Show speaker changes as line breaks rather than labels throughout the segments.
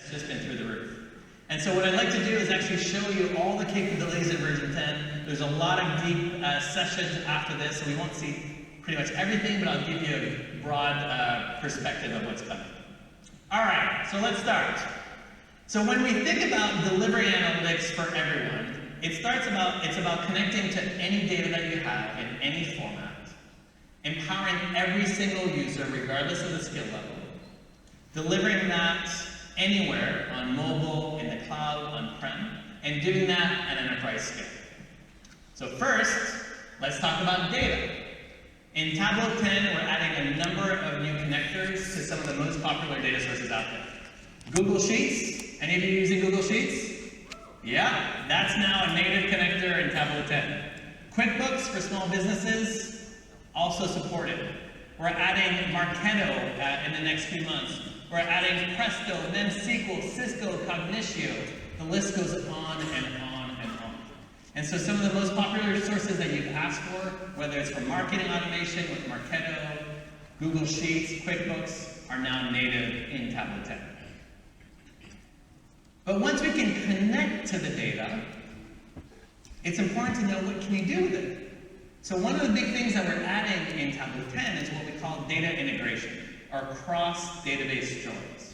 just been through the roof. And so what I'd like to do is actually show you all the capabilities in version 10. There's a lot of deep sessions after this, so we won't see pretty much everything, but I'll give you a broad perspective of what's coming. All right, so let's start. So when we think about delivery analytics for everyone, it's about connecting to any data that you have in any format, empowering every single user regardless of the skill level, delivering that anywhere on mobile, in the cloud, on-prem, and doing that at enterprise scale. So first, let's talk about data. In Tableau 10, we're adding a number of new connectors to some of the most popular data sources out there. Google Sheets. Any of you using Google Sheets? Yeah, that's now a native connector in Tableau 10. QuickBooks for small businesses, also supported. We're adding Marketo in the next few months. We're adding Presto, MemSQL, Cisco, Cognitio. The list goes on and on and on. And so some of the most popular sources that you've asked for, whether it's for marketing automation with Marketo, Google Sheets, QuickBooks, are now native in Tableau 10. But once we can connect to the data, it's important to know what can you do with it. So one of the big things that we're adding in Tableau 10 is what we call data integration, or cross-database joins.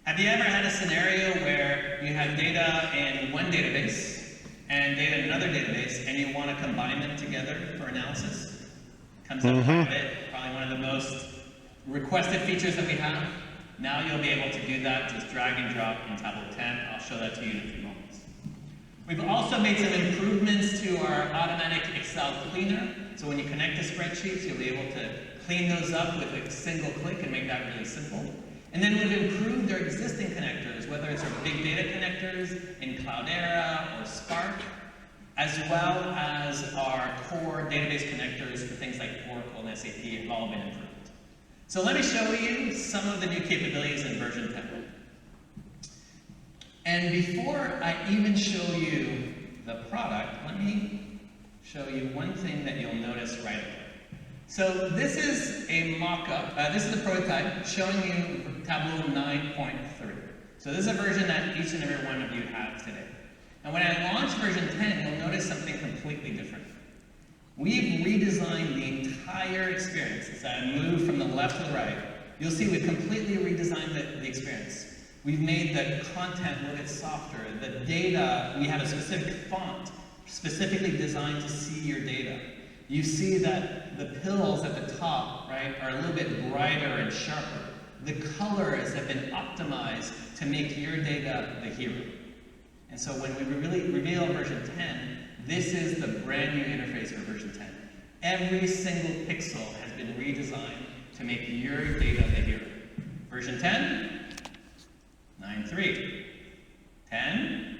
Have you ever had a scenario where you have data in one database and data in another database, and you want to combine them together for analysis? Comes up quite a bit, probably one of the most requested features that we have. Now you'll be able to do that, just drag and drop in Tableau 10. I'll show that to you in a few moments. We've also made some improvements to our automatic Excel cleaner. So when you connect to spreadsheets, you'll be able to clean those up with a single click and make that really simple. And then we've improved our existing connectors, whether it's our big data connectors in Cloudera or Spark, as well as our core database connectors for things like Oracle and SAP have all been improved. So let me show you some of the new capabilities in version 10. And before I even show you the product, let me show you one thing that you'll notice right away. So this is a mock-up. This is a prototype showing you Tableau 9.3. So this is a version that each and every one of you have today. And when I launch version 10, you'll notice something completely different. We've redesigned the entire experience. As I move from the left to the right, you'll see we've completely redesigned the experience. We've made the content a little bit softer. The data, we have a specific font specifically designed to see your data. You see that the pills at the top, right, are a little bit brighter and sharper. The colors have been optimized to make your data the hero. And so when we really reveal version 10, this is the brand new interface for version 10. Every single pixel has been redesigned to make your data the hero. Version 10, 9.3. 10,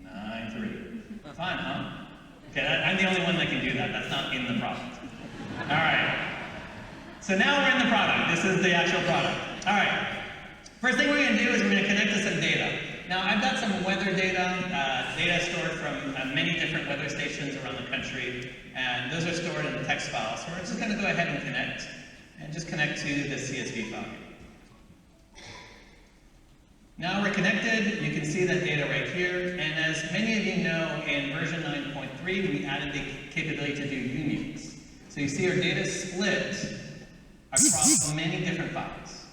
9.3. Fun, huh? Okay, I'm the only one that can do that. That's not in the product. All right. So now we're in the product. This is the actual product. All right. First thing we're going to do is we're going to connect to some data. Now, I've got some weather data stored from many different weather stations around the country, and those are stored in text files. So we're just going to go ahead and just connect to the CSV file. Now we're connected. You can see that data right here. And as many of you know, in version 9.3, we added the capability to do unions. So you see our data split across many different files.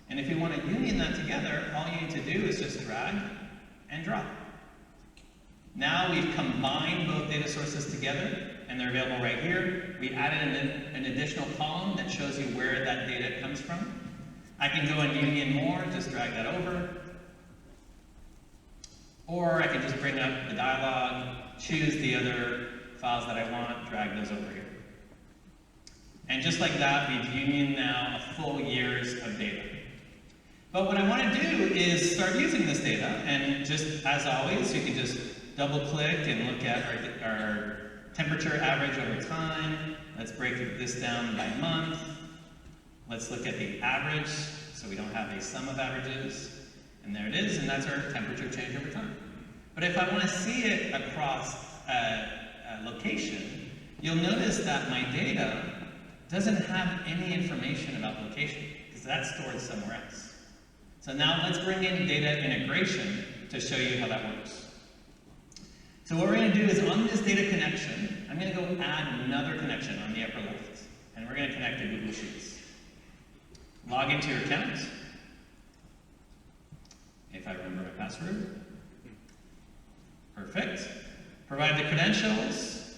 And if you want to union that together, all you need to do is just drag and drop. Now we've combined both data sources together, and they're available right here. We added an additional column that shows you where that data comes from. I can go and union more, just drag that over. Or I can just bring up the dialog, choose the other files that I want, drag those over here. And just like that, we've unioned now a full years of data. But what I want to do is start using this data, and just as always, you can just double-click and look at our temperature average over time. Let's break this down by month. Let's look at the average, so we don't have a sum of averages. And there it is, and that's our temperature change over time. But if I want to see it across a location, you'll notice that my data doesn't have any information about location, because that's stored somewhere else. So now let's bring in data integration to show you how that works. So what we're going to do is on this data connection, I'm going to go add another connection on the upper left. And we're going to connect to Google Sheets. Log into your account, if I remember my password. Perfect. Provide the credentials.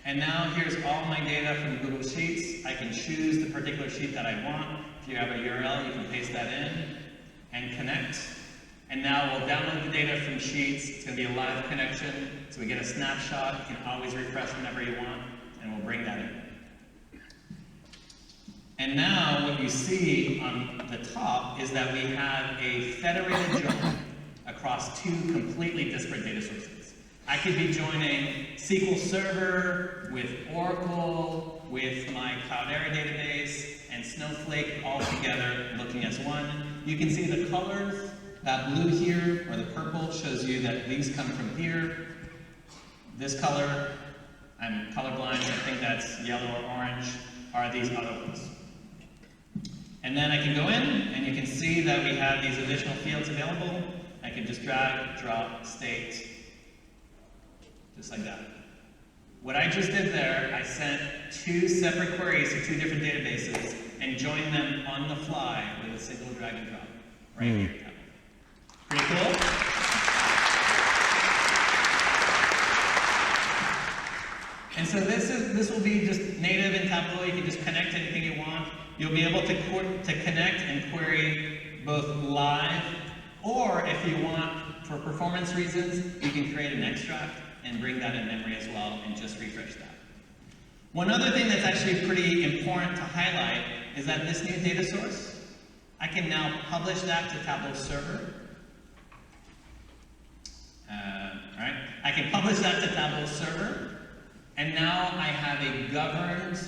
And now here's all my data from Google Sheets. I can choose the particular sheet that I want. If you have a URL, you can paste that in and connect. And now we'll download the data from Sheets. It's going to be a live connection, so we get a snapshot. You can always refresh whenever you want, and we'll bring that in. And now what you see on the top is that we have a federated join across two completely disparate data sources. I could be joining SQL Server with Oracle, with my Cloudera database, and Snowflake all together looking as one. You can see the colors. That blue here, or the purple, shows you that these come from here. This color, I'm colorblind, so I think that's yellow or orange, are these other ones. And then I can go in, and you can see that we have these additional fields available. I can just drag, drop, state, just like that. What I just did there, I sent two separate queries to two different databases and joined them on the fly with a single drag and drop, right here. Pretty cool? And so this will be just native in Tableau. You can just connect anything you want. You'll be able to connect and query both live, or if you want, for performance reasons, you can create an extract and bring that in memory as well and just refresh that. One other thing that's actually pretty important to highlight is that this new data source, I can now publish that to Tableau Server. Right? I can publish that to Tableau Server, and now I have a governed,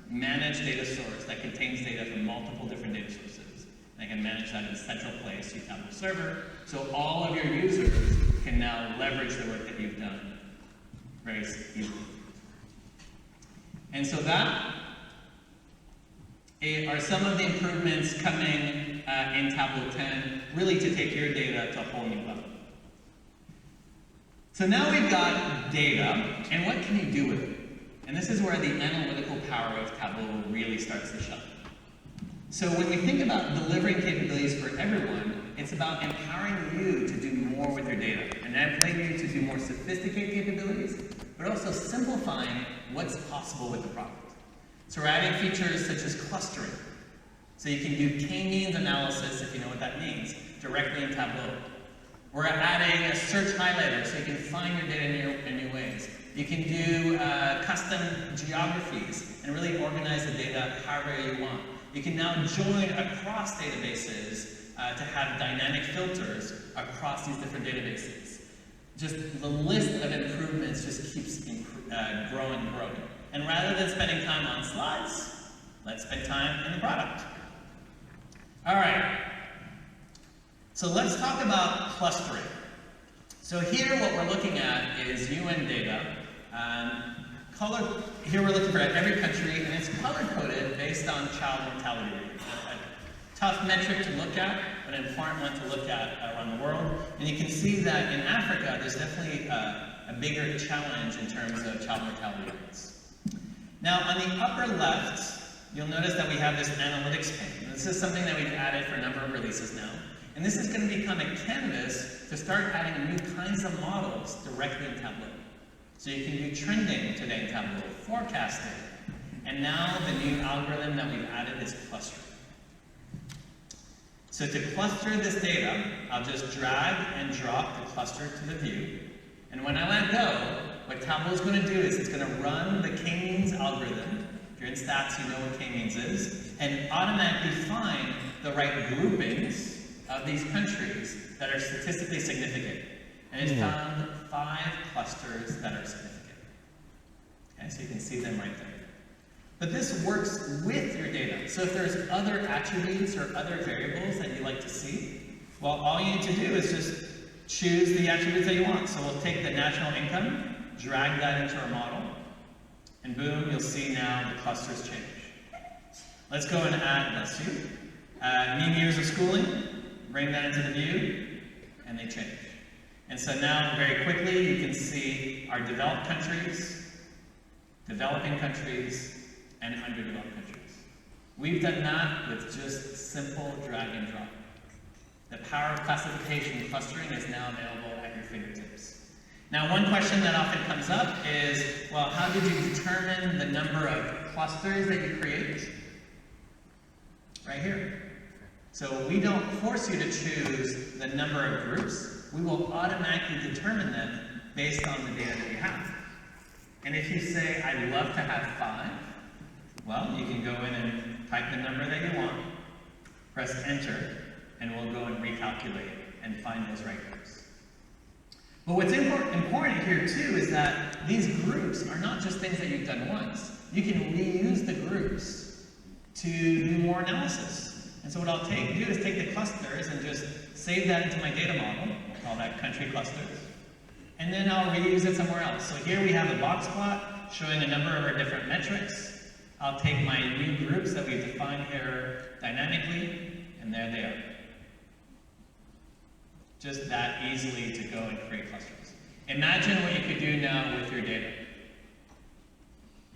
managed data source that contains data from multiple different data sources. And I can manage that in a central place through Tableau Server, so all of your users can now leverage the work that you've done very easily. And so that are some of the improvements coming in Tableau 10, really to take your data to a whole new level. So now we've got data, and what can you do with it? And this is where the analytical power of Tableau really starts to shine. So when we think about delivering capabilities for everyone, it's about empowering you to do more with your data, and enabling you to do more sophisticated capabilities, but also simplifying what's possible with the product. So we're adding features such as clustering. So you can do k-means analysis, if you know what that means, directly in Tableau. We're adding a search highlighter so you can find your data in new ways. You can do custom geographies and really organize the data however you want. You can now join across databases to have dynamic filters across these different databases. Just the list of improvements just keeps growing and growing. And rather than spending time on slides, let's spend time in the product. All right. So let's talk about clustering. So here what we're looking at is UN data. Here we're looking for every country, and it's color-coded based on child mortality rate. A tough metric to look at, but an important one to look at around the world. And you can see that in Africa, there's definitely a bigger challenge in terms of child mortality rates. Now on the upper left, you'll notice that we have this analytics pane. This is something that we've added for a number of releases now. And this is going to become a canvas to start adding new kinds of models directly in Tableau. So you can do trending today in Tableau, forecasting, and now the new algorithm that we've added is clustering. So to cluster this data, I'll just drag and drop the cluster to the view. And when I let go, what Tableau is going to do is it's going to run the k-means algorithm. If you're in stats, you know what k-means is, and automatically find the right groupings of these countries that are statistically significant. And it's found 5 clusters that are significant. Okay, so you can see them right there. But this works with your data. So if there's other attributes or other variables that you like to see, well, all you need to do is just choose the attributes that you want. So we'll take the national income, drag that into our model, and boom, you'll see now the clusters change. Let's go and add, let's see, mean years of schooling, bring that into the view, and they change. And so now, very quickly, you can see our developed countries, developing countries, and underdeveloped countries. We've done that with just simple drag and drop. The power of classification and clustering is now available at your fingertips. Now, one question that often comes up is, well, how did you determine the number of clusters that you create? Right here. So we don't force you to choose the number of groups. We will automatically determine them based on the data that you have. And if you say, I'd love to have 5, well, you can go in and type the number that you want, press enter, and we'll go and recalculate and find those right groups. But what's important here too is that these groups are not just things that you've done once. You can reuse the groups to do more analysis. And so what I'll do is take the clusters and just save that into my data model. We'll call that country clusters. And then I'll reuse it somewhere else. So here we have a box plot showing a number of our different metrics. I'll take my new groups that we've defined here dynamically, and there they are. Just that easily to go and create clusters. Imagine what you could do now with your data.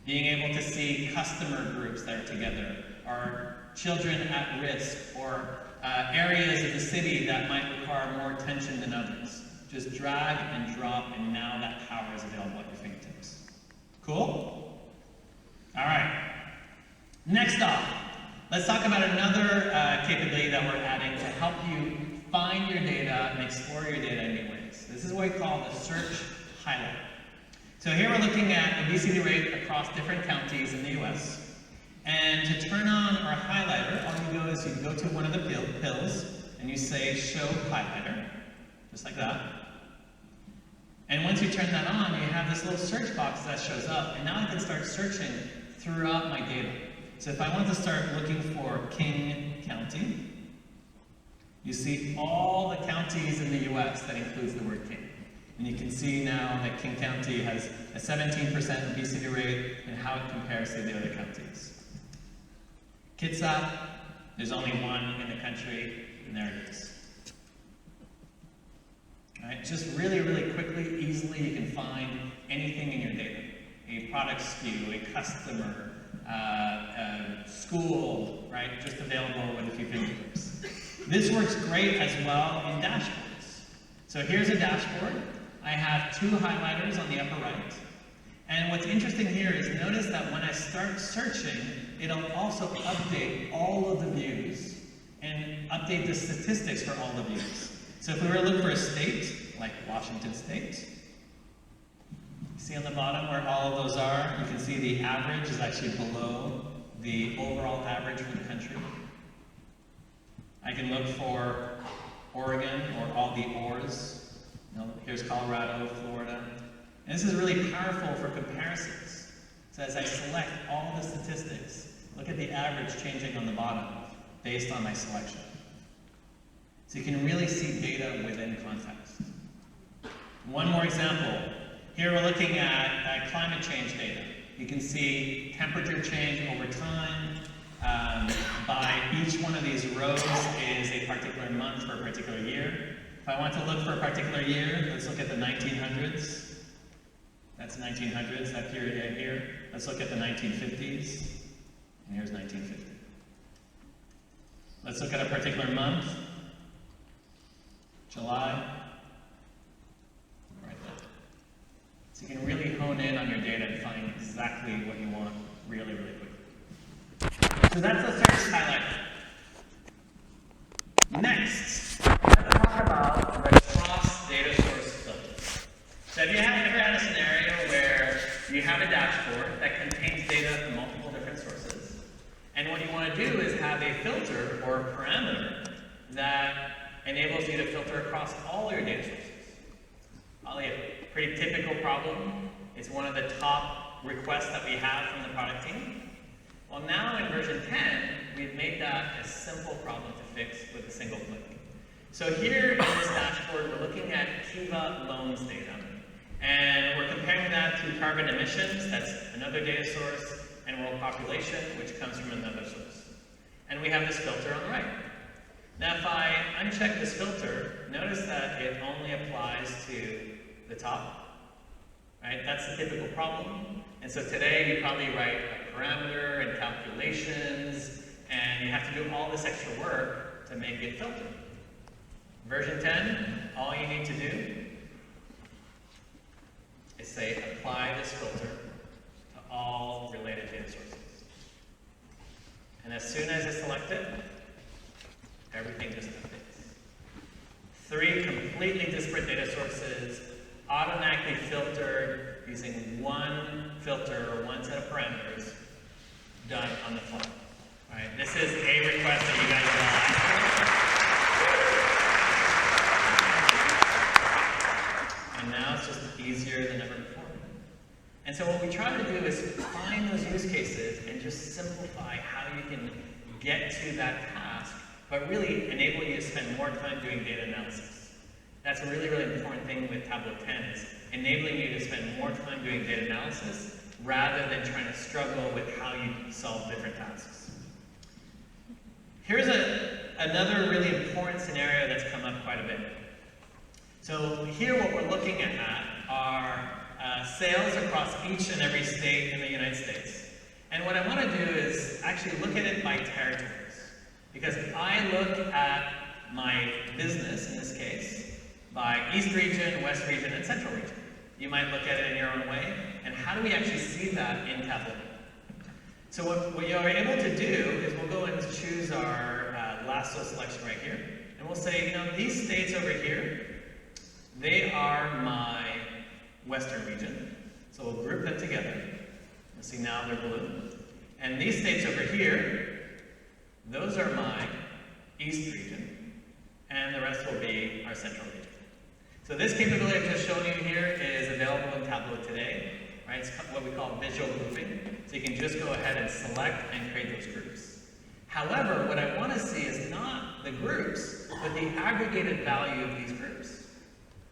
Being able to see customer groups that are together, or children at risk, or areas of the city that might require more attention than others. Just drag and drop, and now that power is available at your fingertips. Cool? All right. Next off, let's talk about another capability that we're adding to help you find your data and explore your data in new ways. This is what we call the search highlighter. So here we're looking at obesity rate across different counties in the US. And to turn on our highlighter, all you do is you go to one of the pills and you say show highlighter, just like that. And once you turn that on, you have this little search box that shows up, and now I can start searching throughout my data. So if I want to start looking for King County, you see all the counties in the US that includes the word King. And you can see now that King County has a 17% obesity rate and how it compares to the other counties. Kitsap, there's only one in the country, and there it is. All right, just really, really quickly, easily, you can find anything in your data. A product SKU, a customer, school, right, just available with a few fingertips. This works great as well in dashboards. So here's a dashboard. I have 2 highlighters on the upper right. And what's interesting here is notice that when I start searching, it'll also update all of the views and update the statistics for all the views. So if we were to look for a state, like Washington State, see on the bottom where all of those are, you can see the average is actually below the overall average for the country. I can look for Oregon, or all the ORs. Here's Colorado, Florida. And this is really powerful for comparisons. So as I select all the statistics, look at the average changing on the bottom based on my selection. So you can really see data within context. One more example. Here we're looking at climate change data. You can see temperature change over time. By each one of these rows is a particular month for a particular year. If I want to look for a particular year, let's look at the 1900s. That's 1900s, that period right here. Let's look at the 1950s, and here's 1950. Let's look at a particular month, July, right there. So you can really hone in on your data and find exactly what you want really, really quickly. So that's the search highlighter. Next, let's talk about the cross-data source filter. So have you ever had a scenario where you have a dashboard that contains data from multiple different sources, and what you want to do is have a filter or a parameter that enables you to filter across all your data sources? Probably a pretty typical problem. It's one of the top requests that we have from the product team. Well, now in version 10, we've made that a simple problem to fix with a single click. So here in this dashboard, we're looking at Kiva loans data. And we're comparing that to carbon emissions, that's another data source, and world population, which comes from another source. And we have this filter on the right. Now if I uncheck this filter, notice that it only applies to the top, right? That's the typical problem. And so today you probably write a parameter and calculations, and you have to do all this extra work to make it filter. Version 10, all you need to do is say apply this filter to all related data sources. And as soon as it's selected, everything just updates. 3 completely disparate data sources, automatically filtered using one filter or one set of parameters, done on the fly. All right, this is a request that you guys will ask for. And now it's just easier than ever before. And so what we try to do is find those use cases and just simplify how you can get to that task, but really enable you to spend more time doing data analysis. That's a really, really important thing with Tableau 10 is enabling you to spend more time doing data analysis rather than trying to struggle with how you solve different tasks. Here's another really important scenario that's come up quite a bit. So here what we're looking at are sales across each and every state in the United States. And what I want to do is actually look at it by territories. Because I look at my business, in this case, by East region, West region, and Central region. You might look at it in your own way. And how do we actually see that in Tableau? So what you're able to do is we'll go and choose our lasso selection right here. And we'll say, these states over here, they are my Western region. So we'll group them together. You'll see now they're blue. And these states over here, those are my East region. And the rest will be our Central region. So this capability I've just shown you here is available in Tableau today. Right? It's what we call visual grouping. So you can just go ahead and select and create those groups. However, what I want to see is not the groups, but the aggregated value of these groups.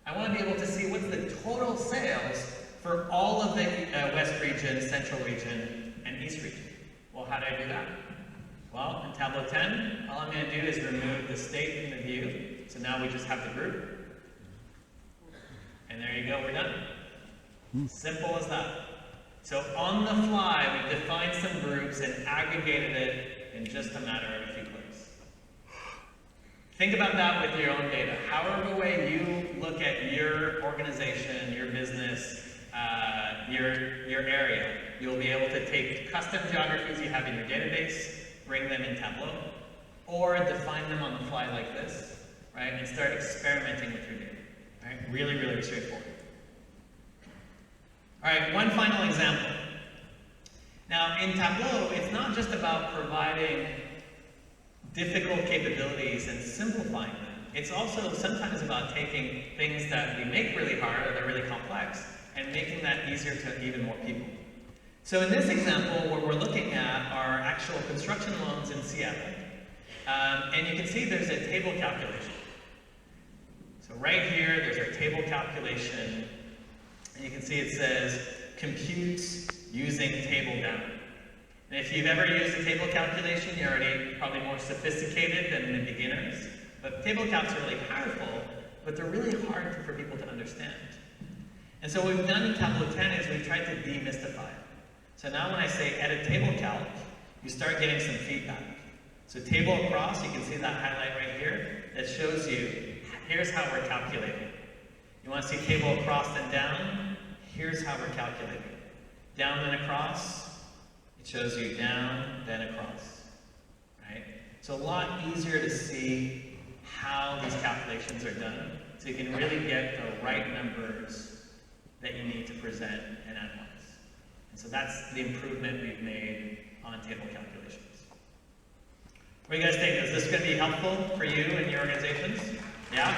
I want to be able to see what's the total sales for all of the West region, Central region, and East region. Well, how do I do that? Well, in Tableau 10, all I'm going to do is remove the state from the view. So now we just have the group. And there you go, we're done. Simple as that. So on the fly, we've defined some groups and aggregated it in just a matter of a few clicks. Think about that with your own data. However way you look at your organization, your business, your area, you'll be able to take custom geographies you have in your database, bring them in Tableau, or define them on the fly like this, right? And start experimenting with your data. Right? Really, really straightforward. All right, one final example. Now, in Tableau, it's not just about providing difficult capabilities and simplifying them. It's also sometimes about taking things that we make really hard or that are really complex and making that easier to even more people. So in this example, what we're looking at are actual construction loans in Seattle. And you can see there's a table calculation. So right here, there's our table calculation. And you can see it says, compute using table down. And if you've ever used a table calculation, you're already probably more sophisticated than the beginners. But table calcs are really powerful, but they're really hard for people to understand. And so what we've done in Tableau 10 is we've tried to demystify it. So now when I say edit table calc, you start getting some feedback. So table across, you can see that highlight right here that shows you, here's how we're calculating. You want to see table across and down? Here's how we're calculating. Down then across, it shows you down, then across. Right? So a lot easier to see how these calculations are done, so you can really get the right numbers that you need to present and analyze. And so that's the improvement we've made on table calculations. What do you guys think? Is this going to be helpful for you and your organizations? Yeah?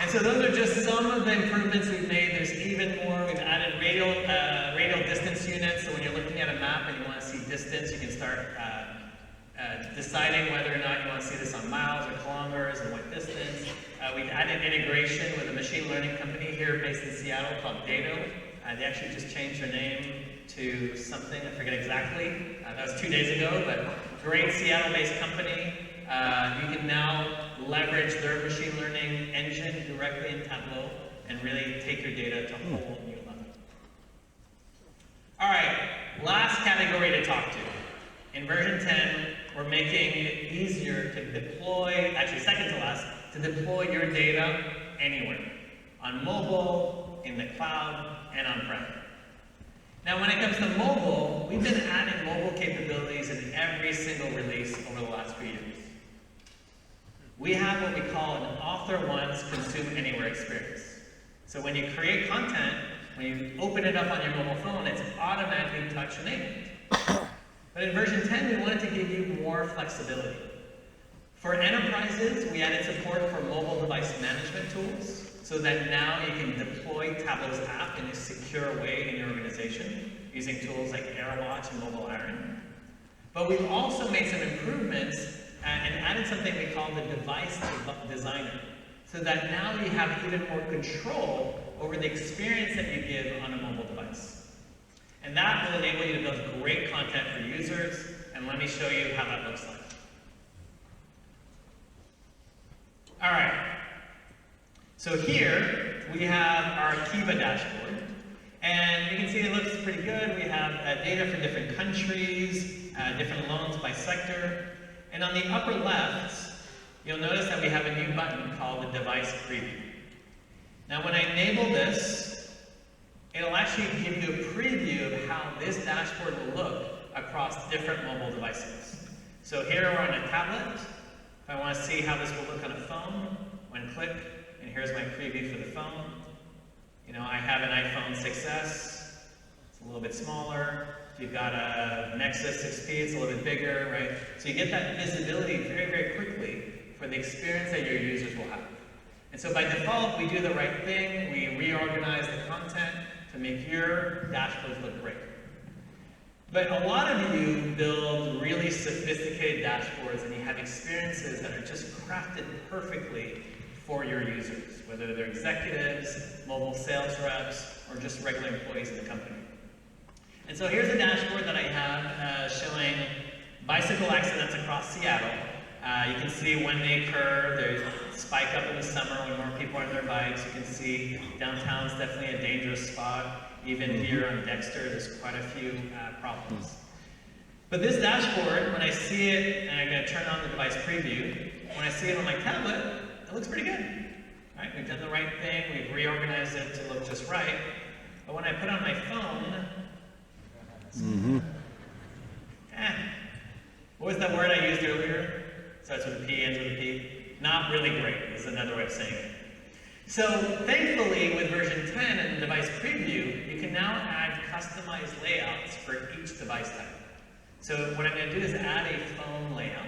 And so those are just some of the improvements we've made. There's even more. We've added radial distance units. So when you're looking at a map and you want to see distance, you can start deciding whether or not you want to see this on miles or kilometers and what distance. We've added integration with a machine learning company here based in Seattle called Dado. They actually just changed their name to something, I forget exactly, that was 2 days ago, but great Seattle-based company. You can now leverage their machine learning engine directly in Tableau and really take your data to a whole new level. All right, last category to talk to. In version 10, we're making it easier to deploy, actually second to last, to deploy your data anywhere. On mobile, in the cloud, and on-prem. Now when it comes to mobile, we've been adding mobile capabilities in every single release over the last few years. We have what we call an author once, consume anywhere experience. So when you create content, when you open it up on your mobile phone, it's automatically touch enabled. But in version 10, we wanted to give you more flexibility. For enterprises, we added support for mobile device management tools, so that now you can deploy Tableau's app in a secure way in your organization, using tools like AirWatch and Mobile Iron. But we've also made some improvements and added something we call the device designer, so that now you have even more control over the experience that you give on a mobile device. And that will enable you to build great content for users, and let me show you how that looks like. All right. So here, we have our Kiva dashboard, and you can see it looks pretty good. We have data for different countries, different loans by sector, and on the upper left, you'll notice that we have a new button called the device preview. Now when I enable this, it'll actually give you a preview of how this dashboard will look across different mobile devices. So here we're on a tablet. If I want to see how this will look on a phone, one click, and here's my preview for the phone. You know, I have an iPhone 6S. It's a little bit smaller. If you've got a Nexus 6P, it's a little bit bigger, right? So you get that visibility very, very quickly for the experience that your users will have. And so by default, we do the right thing. We reorganize the content to make your dashboards look great. But a lot of you build really sophisticated dashboards and you have experiences that are just crafted perfectly for your users, whether they're executives, mobile sales reps, or just regular employees in the company. And so here's a dashboard that I have showing bicycle accidents across Seattle. You can see when they occur. They spike up in the summer when more people are on their bikes. You can see downtown's definitely a dangerous spot. Even here on Dexter, there's quite a few problems. But this dashboard, when I see it, and I'm going to turn on the device preview, when I see it on my tablet, it looks pretty good. Right? We've done the right thing. We've reorganized it to look just right. But when I put on my phone, what was that word I used earlier? Starts with a P, ends with a P. Not really great is another way of saying it. So thankfully, with version 10 and the device preview, you can now add customized layouts for each device type. So what I'm going to do is add a phone layout,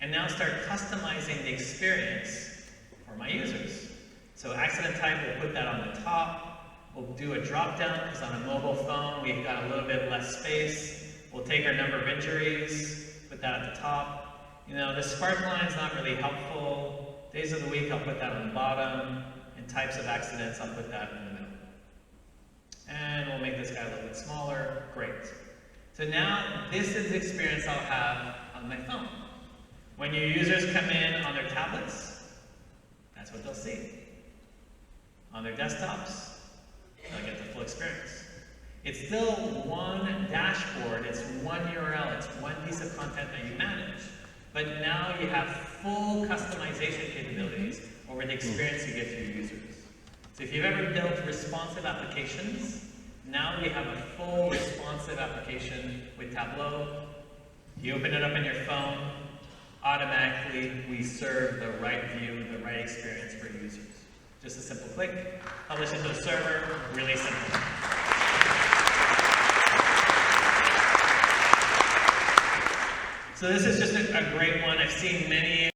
and now start customizing the experience for my users. So accident type, we'll put that on the top. We'll do a drop down, because on a mobile phone, we've got a little bit less space. We'll take our number of injuries, put that at the top. You know, the spark line's not really helpful. Days of the week, I'll put that on the bottom. And types of accidents, I'll put that in the middle. And we'll make this guy a little bit smaller. Great. So now, this is the experience I'll have on my phone. When your users come in on their tablets, that's what they'll see. On their desktops, they'll get the full experience. It's still one dashboard, it's one URL, it's one piece of content that you manage. But now you have full customization capabilities over the experience you give to your users. So if you've ever built responsive applications, now we have a full responsive application with Tableau. You open it up on your phone, automatically we serve the right view, the right experience for users. Just a simple click, publish it to a server, really simple. So this is just a great one. I've seen many